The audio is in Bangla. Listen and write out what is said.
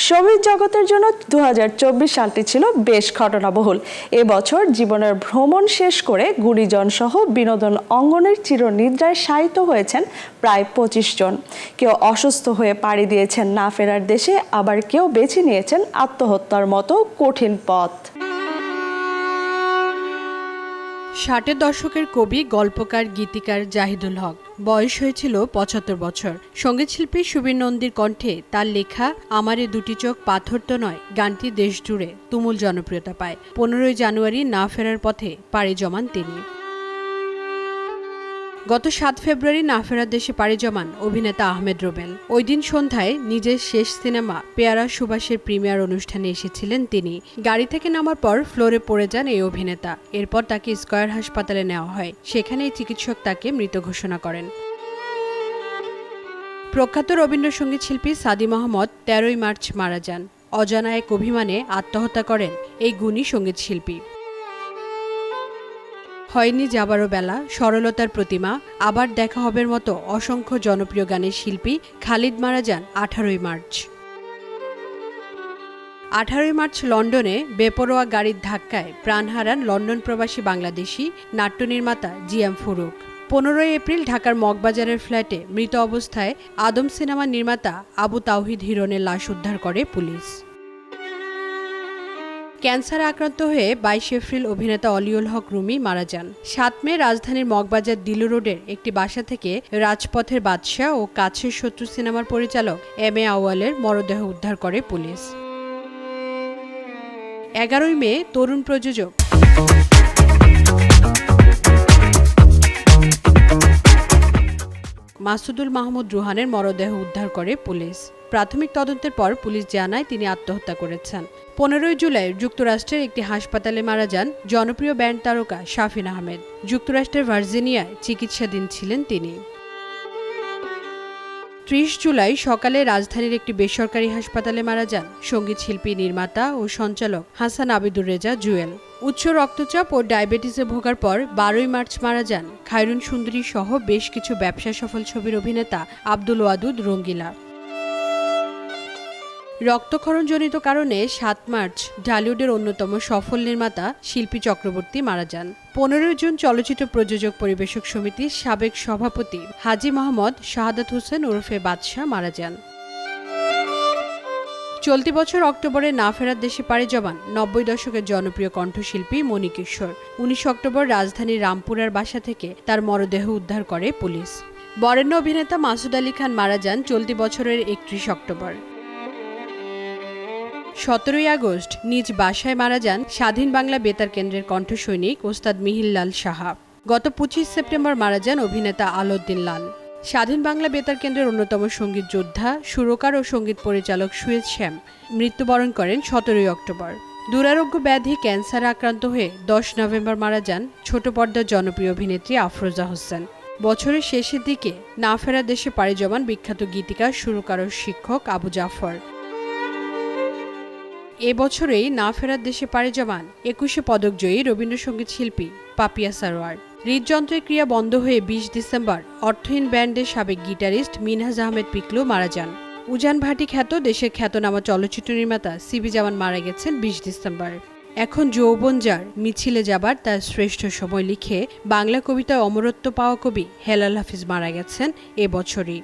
সঙ্গীত জগতের জন্য 2024 সালটি ছিল বেশ ঘটনাবহুল। এবছর জীবনের ভ্রমণ শেষ করে গুণীজন সহ বিনোদন অঙ্গনের চিরনিদ্রায় শায়িত হয়েছেন প্রায় 25 জন। কেউ অসুস্থ হয়ে পাড়ি দিয়েছেন না ফেরার দেশে, আবার কেউ বেছে নিয়েছেন আত্মহত্যার মতো কঠিন পথ। 60-এর দশকের কবি, গল্পকার, গীতিকার জাহিদুল হক বয়স হয়েছিল 75 বছর। সঙ্গীতশিল্পী সুবীর নন্দীর কণ্ঠে তার লেখা আমারে দুটি চোখ পাথর তো নয় গানটি দেশ জুড়ে তুমুল জনপ্রিয়তা পায়। 15ই জানুয়ারি না ফেরার পথে পাড়ি জমান তিনি। গত 7 ফেব্রুয়ারি না ফেরার দেশে পাড়ি জমান অভিনেতা আহমেদ রুবেল। ওই দিন সন্ধ্যায় নিজের শেষ সিনেমা পেয়ারা সুভাষের প্রিমিয়ার অনুষ্ঠানে এসেছিলেন তিনি। গাড়ি থেকে নামার পর ফ্লোরে পড়ে যান এই অভিনেতা। এরপর তাকে স্কয়ার হাসপাতালে নেওয়া হয়। সেখানেই চিকিৎসক তাকে মৃত ঘোষণা করেন। প্রখ্যাত রবীন্দ্রসঙ্গীত শিল্পী সাদি মাহমদ 13ই মার্চ মারা যান। অজানা এক অভিমানে আত্মহত্যা করেন এই গুণী সঙ্গীত শিল্পী। হয়নি যাবারও বেলা, সরলতার প্রতিমা, আবার দেখা হবের মতো অসংখ্য জনপ্রিয় গানের শিল্পী খালিদ মারা যান 18ই মার্চ। 18ই মার্চ লন্ডনে বেপরোয়া গাড়ির ধাক্কায় প্রাণ হারান লন্ডন প্রবাসী বাংলাদেশি নাট্য নির্মাতা জিএম ফুরুক। 15ই এপ্রিল ঢাকার মগবাজারের ফ্ল্যাটে মৃত অবস্থায় আদম সিনেমা নির্মাতা আবু তাওহিদ হিরণের লাশ উদ্ধার করে পুলিশ। ক্যান্সারে আক্রান্ত হয়ে 22 এপ্রিল অভিনেতা অলিউল হক রুমি মারা যান। 7 মে রাজধানীর মগবাজার দিলু রোডের একটি বাসা থেকে রাজপথের বাদশা ও কাছের শত্রু সিনেমার পরিচালক এম এ আউয়ালের মরদেহ উদ্ধার করে পুলিশ। 11ই মে তরুণ প্রযোজক মাসুদুল মাহমুদ রুহানের মরদেহ উদ্ধার করে পুলিশ। প্রাথমিক তদন্তের পর পুলিশ জানায় তিনি আত্মহত্যা করেছেন। 15ই জুলাই যুক্তরাষ্ট্রের একটি হাসপাতালে মারা যান জনপ্রিয় ব্যান্ড তারকা শাফিন আহমেদ। যুক্তরাষ্ট্রের ভার্জিনিয়ায় চিকিৎসাধীন ছিলেন তিনি। 30 জুলাই সকালে রাজধানীর একটি বেসরকারি হাসপাতালে মারা যান সঙ্গীত শিল্পী, নির্মাতা ও সঞ্চালক হাসান আবিদুর রেজা জুয়েল। উচ্চ রক্তচাপ ও ডায়াবেটিসে ভোগার পর 12ই মার্চ মারা যান খায়রুন সুন্দরী সহ বেশ কিছু ব্যবসা সফল ছবির অভিনেতা আব্দুল ওয়াদুদ রঙ্গিলা। রক্তক্ষরণজনিত কারণে 7 মার্চ ঢালিউডের অন্যতম সফল নির্মাতা শিল্পী চক্রবর্তী মারা যান। 15 জুন চলচ্চিত্র প্রযোজক পরিবেশক সমিতির সাবেক সভাপতি হাজী মোহাম্মদ শাহাদাত হোসেন ওরফে বাদশাহ মারা যান। চলতি বছর অক্টোবরে না ফেরার দেশে পাড়ি জমান 90 দশকের জনপ্রিয় কণ্ঠশিল্পী মণিকিশোর। 19 অক্টোবর রাজধানীর রামপুরার বাসা থেকে তার মরদেহ উদ্ধার করে পুলিশ। বরেণ্য অভিনেতা মাসুদ আলী খান মারা যান চলতি বছরের 31 অক্টোবর। 17ই আগস্ট নিজ বাসায় মারা যান স্বাধীন বাংলা বেতার কেন্দ্রের কণ্ঠসৈনিক ওস্তাদ মিহিরলাল সাহা। গত 25 সেপ্টেম্বর মারা যান অভিনেতা আলাউদ্দিন লাল। স্বাধীন বাংলা বেতার কেন্দ্রের অন্যতম সঙ্গীত যোদ্ধা, সুরকার ও সঙ্গীত পরিচালক সুয়েজ শ্যাম মৃত্যুবরণ করেন 17ই অক্টোবর। দুরারোগ্য ব্যাধি ক্যান্সারে আক্রান্ত হয়ে 10 নভেম্বর মারা যান ছোট পর্দার জনপ্রিয় অভিনেত্রী আফরোজা হোসেন। বছরের শেষের দিকে না ফেরার দেশে পাড়ি জমান বিখ্যাত গীতিকার, সুরকার ও শিক্ষক আবু জাফর। এবছরেই না ফেরার দেশে পাড়ি জমান 21শে পদকজয়ী রবীন্দ্রসঙ্গীত শিল্পী পাপিয়া সারোয়ার। হৃদযন্ত্রের ক্রিয়া বন্ধ হয়ে 20 ডিসেম্বর অর্থহীন ব্যান্ডের সাবেক গিটারিস্ট মিনহাজ আহমেদ পিকলু মারা যান। উজান ভাটি খ্যাত দেশের খ্যাতনামা চলচ্চিত্র নির্মাতা সিবি জামান মারা গেছেন 20 ডিসেম্বর। এখন যৌবন যার, মিছিলে যাবার তার শ্রেষ্ঠ সময় লিখে বাংলা কবিতায় অমরত্ব পাওয়া কবি হেলাল হাফিজ মারা গেছেন এবছরই।